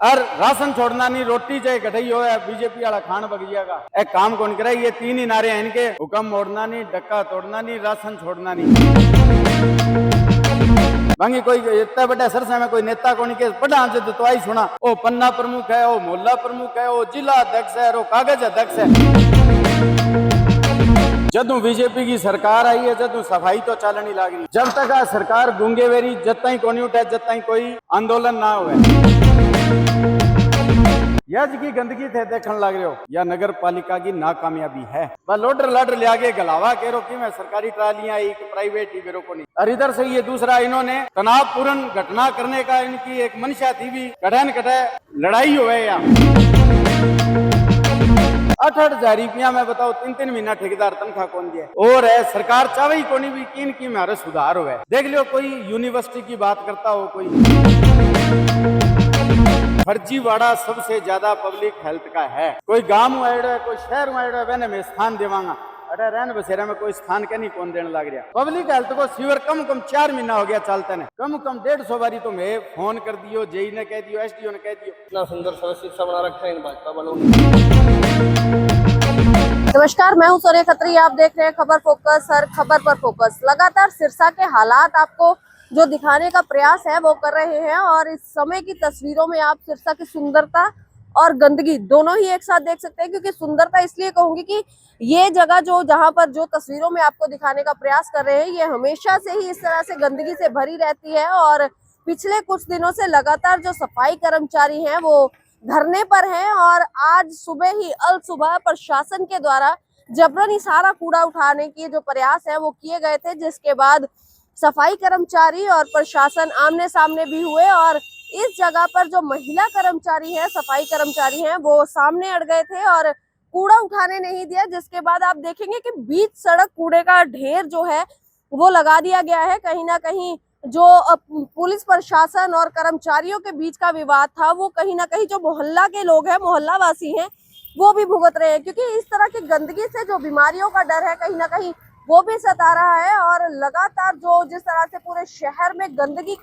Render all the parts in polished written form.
और राशन छोड़ना नहीं, रोटी चाहे घटाई हो है बीजेपी वाला खान बगिया का एक काम कौन करे। ये तीन ही नारे हैं इनके, हुक्म मोड़ना नहीं, डक्का तोड़ना नहीं, राशन छोड़ना नहीं। बाकी कोई इतना बड़ा सरसा में कोई नेता को नहीं के बड़ा हमसे तो आई सुना ओ पन्ना प्रमुख है, ओ मोहल्ला प्रमुख है, ओ जिला अध्यक्ष है, ओ कागज अध्यक्ष है। जदू बीजेपी की सरकार आई है जदू सफाई तो चलन ही लाग रही। जब तक आ सरकार गूंगे वेरी जब तक कोनी उठे, जब तक कोई आंदोलन ना हुए। यह की गंदगी थे देखने लग रहे हो या नगर पालिका की नाकामयाबी है। लोडर लाडर ले आगे गलावा कह रो कि मैं सरकारी ट्रालियां एक प्राइवेट ही बेरो को नहीं। और इधर से ये दूसरा इन्होंने तनावपूर्ण घटना करने का इनकी एक मंशा थी भी कठन कटे लड़ाई हुए या 8,000 रुपया में बताओ 3-3 महीना ठेकेदार तनख्वाह कौन दिया और है सरकार चाहे ही कोनी भी किन की हमारे सुधार हुए। देख लियो कोई यूनिवर्सिटी की बात करता हो, कोई फर्जीवाड़ा सबसे ज्यादा पब्लिक हेल्थ का है। कोई गांव में आयो है, कोई शहर में आयो है, मैंने मैं स्थान देवांगा। अरे रहन बसेरा में कोई स्थान के नहीं कौन देने लग रहा। पब्लिक हेल्थ को सीवर कम 4 महीना हो गया चलते ने, कम 150 बारी तो मैं फोन कर दियो, जेई ने कह दियो, एसडीओ ने कह दियो। इतना सुंदर शिक्षा बना रखा है इन भाजपा वालों ने। नमस्कार, मैं हूं सूर्य खत्री। आप देख रहे हैं खबर फोकस, हर खबर पर फोकस। लगातार सिरसा के हालात आपको जो दिखाने का प्रयास है वो कर रहे हैं और इस समय की तस्वीरों में आप सिरसा की सुंदरता और गंदगी दोनों ही एक साथ देख सकते हैं। क्योंकि सुंदरता इसलिए कहूंगी कि ये जगह जो जहां पर जो तस्वीरों में आपको दिखाने का प्रयास कर रहे हैं ये हमेशा से ही इस तरह से गंदगी से भरी रहती है। और पिछले कुछ दिनों से लगातार जो सफाई कर्मचारी हैं वो धरने पर हैं और आज सुबह ही अल सुबह प्रशासन के द्वारा जबरन सारा कूड़ा उठाने के जो प्रयास है वो किए गए थे, जिसके बाद सफाई कर्मचारी और प्रशासन आमने सामने भी हुए और इस जगह पर जो महिला कर्मचारी हैं, सफाई कर्मचारी हैं, वो सामने अड़ गए थे और कूड़ा उठाने नहीं दिया। जिसके बाद आप देखेंगे कि बीच सड़क कूड़े का ढेर जो है वो लगा दिया गया है। कहीं ना कहीं जो पुलिस प्रशासन और कर्मचारियों के बीच का विवाद था वो कहीं ना कहीं जो मोहल्ला के लोग हैं, मोहल्ला वासी हैं, वो भी भुगत रहे हैं। क्योंकि इस तरह की गंदगी से जो बीमारियों का डर है कहीं ना कहीं वो भी सता रहा है। और लगातार जो जिस तरह से पूरे शहर में गंदगी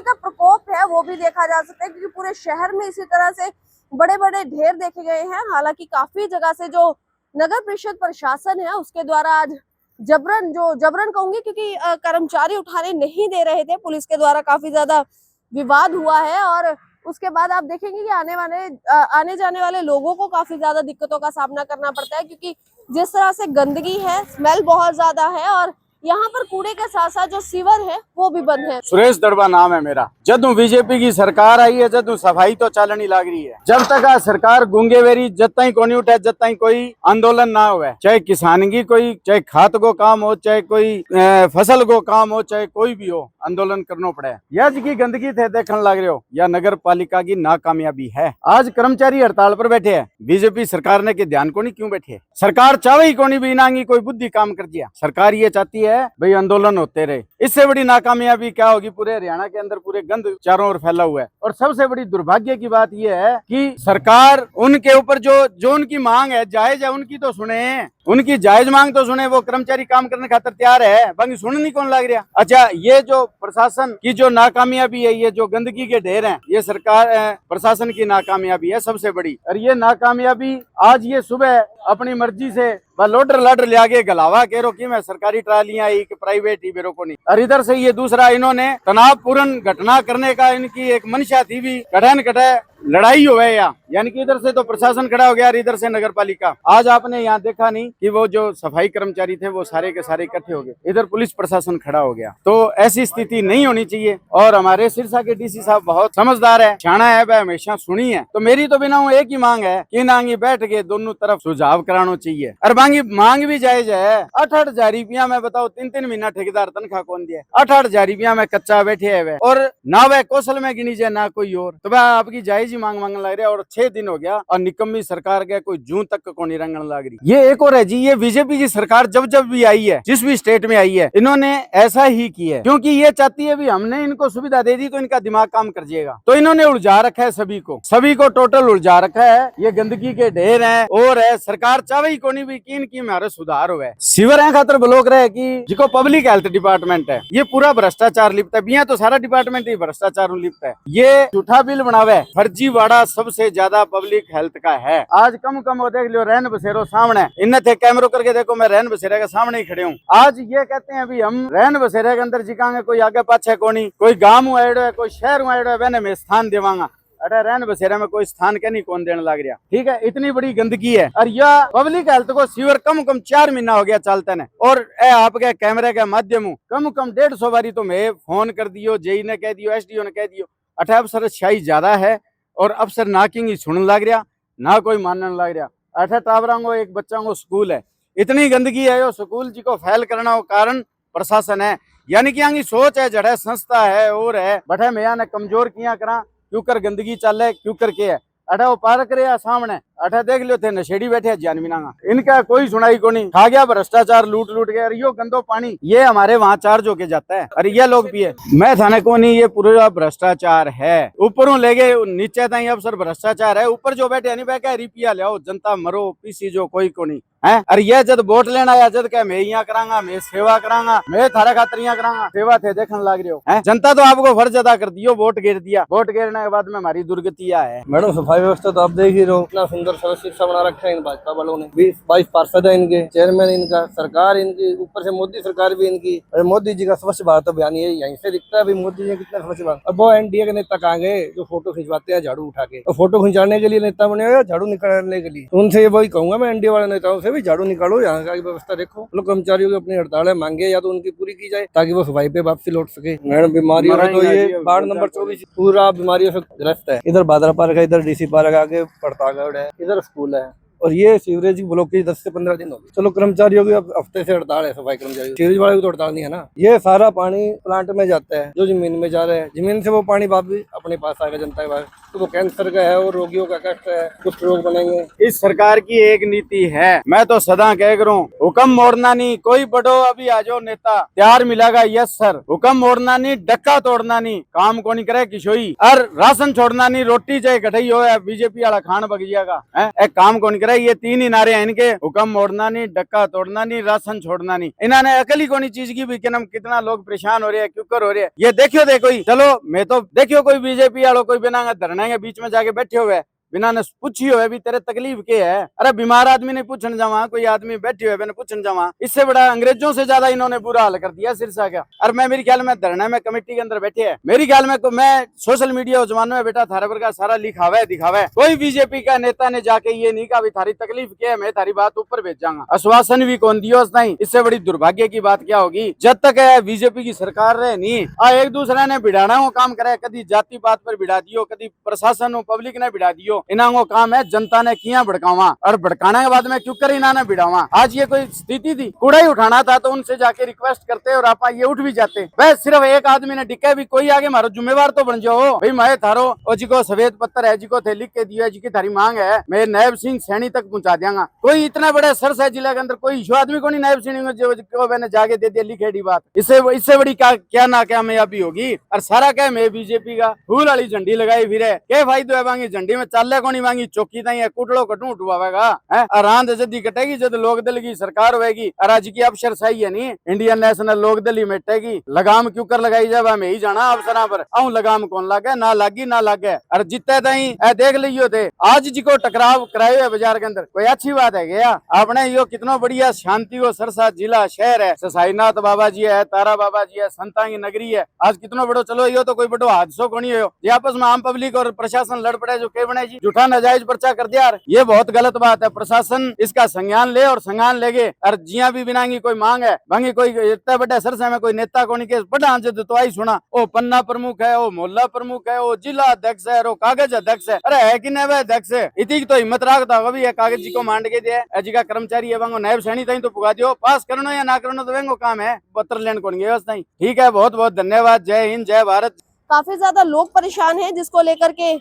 का प्रकोप है वो भी देखा जा सकता है। क्योंकि पूरे शहर में इसी तरह से बड़े बड़े ढेर देखे गए हैं। हालांकि काफी जगह से जो नगर परिषद प्रशासन है उसके द्वारा आज जबरन कहूंगी क्योंकि कर्मचारी उठाने नहीं दे रहे थे, पुलिस के द्वारा काफी ज्यादा विवाद हुआ है। और उसके बाद आप देखेंगे कि आने जाने वाले लोगों को काफी ज्यादा दिक्कतों का सामना करना पड़ता है। क्योंकि जिस तरह से गंदगी है, स्मेल बहुत ज्यादा है और यहाँ पर कूड़े के साथ साथ जो सीवर है वो भी बंद है। सुरेश दड़बा नाम है मेरा। जदू बीजेपी की सरकार आई है जदू सफाई तो चलन ही लाग रही है। जब तक आ सरकार गूंगे वेरी जब तक कोनी उठे, जब तक कोई आंदोलन ना हुए, चाहे किसान की कोई, चाहे खाद को काम हो, चाहे कोई फसल को काम हो, चाहे कोई भी हो, आंदोलन करना पड़े। यह की गंदगी थे देखने लग रहे हो या नगर पालिका की नाकामयाबी है। आज कर्मचारी हड़ताल पर बैठे हैं, बीजेपी सरकार ने के ध्यान को नहीं क्यों बैठे है। सरकार चाहे ही कोनी भी ना कोई बुद्धि काम कर दिया। सरकार ये चाहती है भाई आंदोलन होते रहे। इससे बड़ी नाकामयाबी क्या होगी। पूरे हरियाणा के अंदर पूरे गंद चारों ओर फैला हुआ है। और सबसे बड़ी दुर्भाग्य की बात यह है कि सरकार उनके ऊपर जो उनकी मांग है जायज है उनकी तो सुने, उनकी जायज मांग तो सुने। वो कर्मचारी काम करने खातर तैयार है, बाकी सुनने कौन लग रहा। अच्छा, ये जो प्रशासन की जो नाकामयाबी है, ये जो गंदगी के ढेर हैं, ये सरकार प्रशासन की नाकामयाबी है सबसे बड़ी। और ये नाकामयाबी आज ये सुबह अपनी मर्जी से लोडर लाडर ले आगे गलावा कह रो कि मैं सरकारी ट्रालियां एक प्राइवेट ही बेरो को नहीं। और इधर से ये दूसरा इन्होंने तनावपूर्ण घटना करने का इनकी एक मंशा थी भी कठन कटे लड़ाई हुए या यानी कि इधर से तो प्रशासन खड़ा हो गया और इधर से नगर पालिका। आज आपने यहाँ देखा नहीं कि वो जो सफाई कर्मचारी थे वो सारे के सारे इकट्ठे हो गए, इधर पुलिस प्रशासन खड़ा हो गया। तो ऐसी स्थिति नहीं होनी चाहिए। और हमारे सिरसा के डीसी साहब बहुत समझदार है, शाना है, वह हमेशा सुनी है। तो मेरी तो बिना एक ही मांग है कि नांगी बैठ के दोनों तरफ सुझाव कराना चाहिए। और मांग भी जायज है। 8,000 रुपया में बताओ 3-3 महीना ठेकेदार तनख्वाह कौन दिया। 8,000 रुपया में कच्चा बैठे है और ना वह कौशल में गिनी जाए ना कोई और, तो वह आपकी जायज जी मांग मांगने लग रहा है, और 6 दिन हो गया और निकम्मी सरकार के कोई जून तक को नहीं रंगने लग रही। ये एक और है जी, ये बीजेपी की सरकार जब जब भी आई है, जिस भी स्टेट में आई है, इन्होंने ऐसा ही किया है, क्योंकि ये चाहती है भी हमने इनको सुविधा दे दी तो इनका दिमाग काम कर जाएगा। तो इन्होंने उलझा रखा है सभी को टोटल उलझा रखा है। ये गंदगी के ढेर है और है, सरकार चाहे ही कोनी भी की इनकी हमारे सुधार हुआ है। सीवर है खातर ब्लॉक रहे कि जिको पब्लिक हेल्थ डिपार्टमेंट है, ये पूरा भ्रष्टाचार लिप्त है। बिया तो सारा डिपार्टमेंट ही भ्रष्टाचार लिप्त है। ये झूठा बिल बनावे, फर्जीवाड़ा सबसे ज्यादा पब्लिक हेल्थ का है। आज कम हो देख लियो, रैन बसेरो सामने इन्हें थे कैमरों करके देखो, मैं रैन बसेरे के सामने ही खड़े हूँ। आज ये कहते हैं अभी हम रैन बसेरे के अंदर जिकांगे, कोई आगे पाछे कोनी, कोई गांव आएडो है, कोई शहर आएडो है, मैंने में स्थान देवांगा। अरे रैन बसेरा में कोई स्थान के नहीं कौन देने लग रहा, ठीक है। इतनी बड़ी गंदगी है और यह पब्लिक हेल्थ को सीवर कम 4 महीना हो गया चलते ने, और आपके कैमरे के माध्यम कम 150 बारी तो मैं फोन कर दियो, जेई ने कह दियो, एसडीओ ने कह दियो। अफसर शाही ज्यादा है और अफसर ना की सुनने लग रहा, ना कोई मानने लग रहा। टावरांगो एक बच्चा को स्कूल है, इतनी गंदगी है, यो स्कूल जी को फैल करना वो कारण प्रशासन है, यानी कि आगे सोच है, जड़े संस्था है और है बठे मैया ने कमजोर किया करा, क्यों कर गंदगी चल है, क्यों करके है। वो पार्क रहे सामने, देख लियो थे नशेड़ी बैठे जानवीना, इनका कोई सुनाई को नहीं, खा गया भ्रष्टाचार, लूट गया। अरे यो गंदो पानी ये हमारे वहाँ चार्ज होके जाता है, अरे ये लोग पिए। मैं थाने को नहीं, ये पूरा भ्रष्टाचार है, ऊपरों ले गए नीचे तक अफसर भ्रष्टाचार है। ऊपर जो बैठे नहीं बैठे रिपिया ले आओ, जनता मरो पीसी जो कोई को नहीं है। अरे ये जब वोट लेना आया, जब क्या मैं यहाँ करांगा, मैं सेवा करांगा, मैं थारा खातर यहाँ करांगा, सेवा थे देखने लग रहे हो है। जनता तो आपको फर्ज अदा कर दियो, वोट गिर दिया, वोट गिरने के बाद में हमारी दुर्गतियां है। मैडम सफाई व्यवस्था तो आप देख ही रहो, इतना सुंदर सा बना रखा है इन भाजपा वालों ने। 20-22 पार्षद है इनके, चेयरमैन इनका, सरकार इनकी, ऊपर से मोदी सरकार भी इनकी। अरे मोदी जी का स्वच्छ भारत अभियान ये यहीं से दिखता है भी मोदी जी कितना स्वच्छ भारत। अब वो एनडीए के नेता कहाँ गए जो फोटो खिंचवाते हैं झाड़ू उठा के, और फोटो खिंचाने के लिए नेता बने हुए झाड़ू निकालने के लिए। तो उनसे वही कहूंगा मैं, एनडीए वाले नेताओं से भी झाड़ू निकालो, यहाँ का व्यवस्था देखो। लोग कर्मचारियों की अपनी हड़ताल मांगे या तो उनकी पूरी की जाए ताकि वो सफाई पे वापसी लौट सके। मैडम बीमारियों से तो ये वार्ड नंबर 24 पूरा बीमारियों से ग्रस्त है। इधर बादरा पार्क है, इधर डीसी पार्क आगे पड़तागढ़ है, इधर स्कूल है, और ये सीवरेज की ब्लॉकेज 10 से 15 दिन हो गए। चलो कर्मचारियों की हफ्ते से हड़ताल है, सफाई कर्मचारियों, सीवरेज वाले की तो हड़ताल नहीं है ना। ये सारा पानी प्लांट में जाता है जो जमीन में जा रहा है, जमीन से वो पानी वापस अपने पास आएगा जनता के पास। तो वो कैंसर का है और रोगियों का कष्ट है, कुछ रोग बनेंगे। इस सरकार की एक नीति है, मैं तो सदा कह रहा हूँ, हुक्म मोड़ना नहीं, कोई बड़ो अभी आ जाओ नेता प्यार मिलेगा, यस सर। हुक्म मोड़ना नहीं, डक्का तोड़ना नहीं, काम को नहीं करे किशोई, और राशन छोड़ना नहीं, रोटी चाहे कटाई हो बीजेपी वाला खान बगिया का है, एक काम को नहीं करे। ये 3 ही नारे हैं इनके, हुक्म मोड़ना नहीं, डक्का तोड़ना नहीं, राशन छोड़ना नहीं। इन्होंने अकल ही को नहीं चीज की भी कि कितना लोग परेशान हो रहे हैं, क्यों कर हो रहे हैं। ये देखियो देखो ही, चलो मैं तो देखियो कोई बीजेपी वालों कोई बिना धरने के बीच में जाके बैठे हुए बिना ने पूछी हो भी तेरे तकलीफ के है। अरे बीमार आदमी ने पूछने जावा, कोई आदमी बैठे हुए मैंने पूछने जावा, इससे बड़ा अंग्रेजों से ज्यादा इन्होंने बुरा हाल कर दिया सिरसा का। और मैं मेरे ख्याल में धरने में कमेटी के अंदर बैठे हैं, मेरे ख्याल में मैं सोशल मीडिया जमाने में बेटा थारे पर का सारा लिखावा है दिखावा है। कोई बीजेपी का नेता ने जाके ये नहीं कहा थारी तकलीफ क्या है, मैं थारी बात ऊपर भेजांगा, आश्वासन भी कौन दियो नहीं। इससे बड़ी दुर्भाग्य की बात क्या होगी, जब तक है बीजेपी की सरकार रहे नहीं एक दूसरे ने भिड़ाना वो काम करे, कभी जाति बात पर भिड़ा दियो, कभी प्रशासन पब्लिक ने भिड़ा दियो। इन्हों काम है जनता ने किया भड़कावा, और भड़काने के बाद में क्यों कर इन्होंने भिड़ावा। आज ये कोई स्थिति थी, कूड़ा ही उठाना था तो उनसे जाके रिक्वेस्ट करते और आप ये उठ भी जाते। वह सिर्फ एक आदमी ने डिक्का भी, कोई आगे मारो जिम्मेवार तो बन जाओ भाई। मैं थारो और जिको सफेद पत्थर है, जिको थे लिख के दिया, जी की थारी मांग है, मैं नायब सिंह सैनी तक पहुंचा देंगा। कोई इतना बड़ा सरसा जिला के अंदर कोई आदमी को नहीं नायब सिंह जो मैंने जाके दे दिया लिखेड़ी बात। इससे बड़ी क्या नाकामयाबी होगी। और सारा क्या मैं बीजेपी का फूल वाली झंडी लगाई फिर क्या फायदो है, मांगी झंडी में चाले को नहीं मांगी चौकी तई है, कुटड़ो कटू उठवाएगा है। आरांद जदी कटेगी जब लोक दल की सरकार होगी। और आज की अफसर सही है नहीं, इंडियन नेशनल लोक दल ही मिटेगी। लगाम क्यों कर लगाई जाए, मैं ही जाना अफसर पर आऊं लगाम कौन लागे, ना लागी ना लागे। और जितने तई देख लियो थे आज जी को टकराव कराए हुए बाजार के अंदर, कोई अच्छी बात है क्या। आपने यो कितना बढ़िया शांति को सरसा जिला शहर है, साईनाथ बाबा जी है, तारा बाबा जी है, संता की नगरी है। आज कितना बड़ो चलो यो तो कोई बड़ो हादसों को नहीं हो, ये आपस में आम पब्लिक और प्रशासन लड़ पड़े जो के बने जी झूठा नाजायज पर्चा कर दिया। ये बहुत गलत बात है, प्रशासन इसका संज्ञान ले और संज्ञान लेगे। और जिया भी बिना की कोई मांग है भांगी, कोई इतने बड़े सरसे में कोई नेता को नहीं के बड़ा तो आई सुना, ओ पन्ना प्रमुख है, ओ मोहल्ला प्रमुख है, ओ जिला अध्यक्ष है, ओ कागज अध्यक्ष है। अरे है कि नहीं अध्यक्ष, इतनी तो हिम्मत रखता अभी कागज जी को मांड के दिया, जी का कर्मचारी है नायब सैनी तई तो पुगा दियो, पास करना या ना करना तो वेंगो काम है, पत्र लेन को नहीं। ठीक है, बहुत बहुत धन्यवाद, जय हिंद जय भारत। काफी ज्यादा लोग परेशान हैं, जिसको लेकर के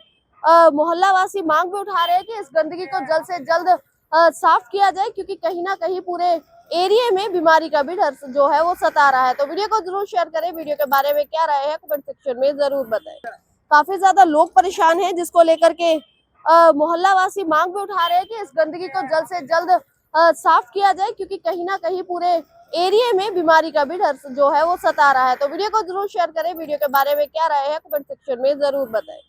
मोहल्ला वासी मांग भी उठा रहे हैं कि इस गंदगी को जल्द से जल्द साफ किया जाए, क्योंकि कहीं ना कहीं पूरे एरिया में बीमारी का भी डर जो है वो सता रहा है। तो वीडियो को जरूर शेयर करें। वीडियो के बारे में क्या राय है कमेंट सेक्शन में जरूर बताएं। काफी ज्यादा लोग परेशान हैं, जिसको लेकर के मोहल्ला वासी मांग भी उठा रहे हैं कि इस गंदगी को जल्द से जल्द साफ किया जाए, क्योंकि कहीं ना कहीं पूरे एरिया में बीमारी का भी डर जो है वो सता रहा है। तो वीडियो को जरूर शेयर करें। वीडियो के बारे में क्या राय है कमेंट सेक्शन में जरूर बताएं।